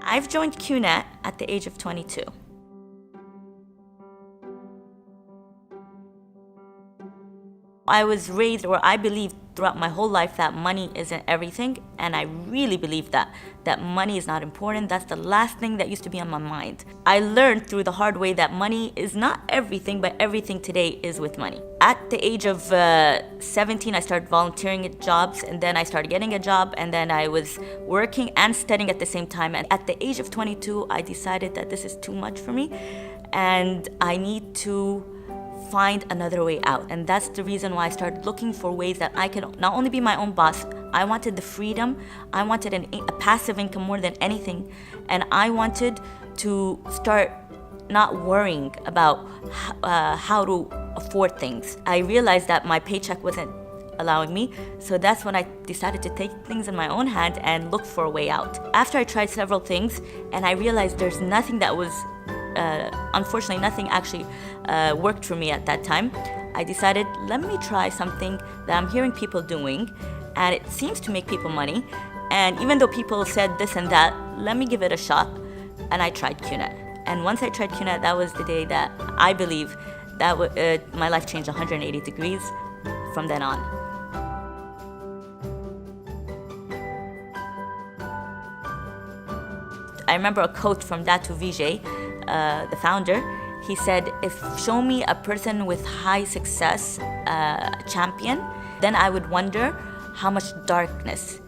I've joined QNET at the age of 22. I was raised, or I believed throughout my whole life, that money isn't everything, and I really believed that money is not important. That's the last thing that used to be on my mind. I learned through the hard way that money is not everything, but everything today is with money. At the age of 17, I started volunteering at jobs, and then I started getting a job, and then I was working and studying at the same time. And at the age of 22, I decided that this is too much for me, and I need to find another way out. And that's the reason why I started looking for ways that I could not only be my own boss. I wanted the freedom, I wanted a passive income more than anything, and I wanted to start not worrying about how to afford things. I realized that my paycheck wasn't allowing me, so that's when I decided to take things in my own hand and look for a way out. After I tried several things, and I realized there's nothing that was unfortunately, nothing actually worked for me at that time. I decided, let me try something that I'm hearing people doing, and it seems to make people money. And even though people said this and that, let me give it a shot. And I tried QNET. And once I tried QNET, that was the day that I believe that my life changed 180 degrees from then on. I remember a quote from Datu Vijay, the founder. He said, show me a person with high success, champion, then I would wonder how much darkness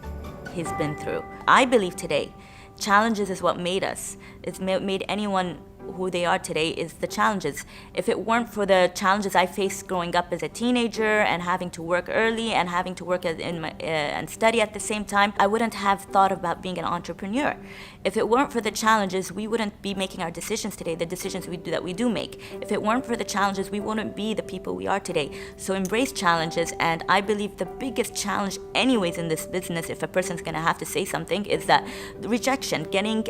he's been through. I believe today, challenges is what made us. It's made anyone who they are today is the challenges. If it weren't for the challenges I faced growing up as a teenager and having to work early and having to work and study at the same time, I wouldn't have thought about being an entrepreneur. If it weren't for the challenges, we wouldn't be making our decisions today, the decisions that we do make. If it weren't for the challenges, we wouldn't be the people we are today. So embrace challenges, and I believe the biggest challenge anyways in this business, if a person's gonna have to say something, is that rejection, getting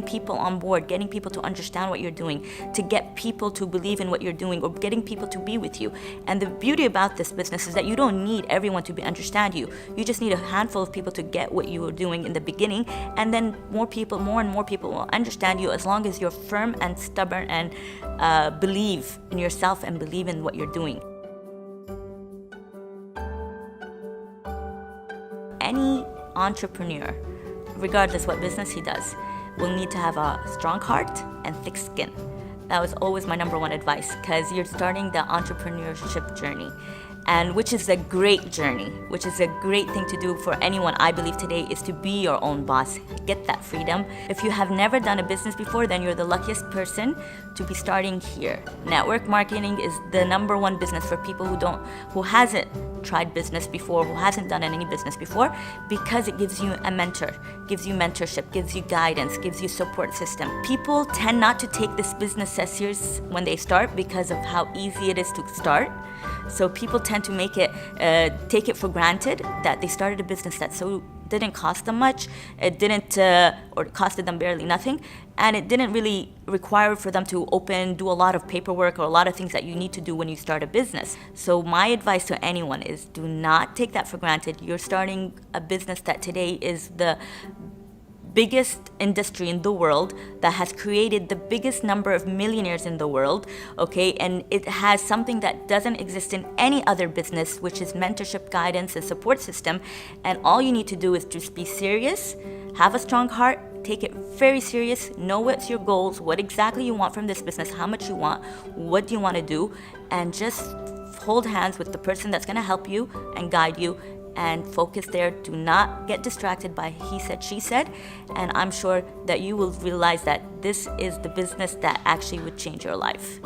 people on board, getting people to understand what you're doing, to get people to believe in what you're doing, or getting people to be with you. And the beauty about this business is that you don't need everyone to understand you. You just need a handful of people to get what you were doing in the beginning, and then more and more people will understand you as long as you're firm and stubborn and believe in yourself and believe in what you're doing. Any entrepreneur, regardless what business he does, will need to have a strong heart and thick skin. That was always my number one advice, because you're starting the entrepreneurship journey, and which is a great journey, which is a great thing to do for anyone. I believe today is to be your own boss, get that freedom. If you have never done a business before, then you're the luckiest person to be starting here. Network marketing is the number one business for people who hasn't tried business before, who hasn't done any business before, because it gives you a mentor, gives you mentorship, gives you guidance, gives you support system. People tend not to take this business as serious when they start because of how easy it is to start. So people tend to take it for granted that they started a business that didn't cost them much, it didn't, or it costed them barely nothing, and it didn't really require for them to do a lot of paperwork or a lot of things that you need to do when you start a business. So my advice to anyone is, do not take that for granted. You're starting a business that today is the biggest industry in the world, that has created the biggest number of millionaires in the world, okay? And it has something that doesn't exist in any other business, which is mentorship, guidance, and support system. And all you need to do is just be serious, have a strong heart, take it very serious, know what's your goals, what exactly you want from this business, how much you want, what do you want to do, and just hold hands with the person that's going to help you and guide you, and focus there. Do not get distracted by he said, she said, and I'm sure that you will realize that this is the business that actually would change your life.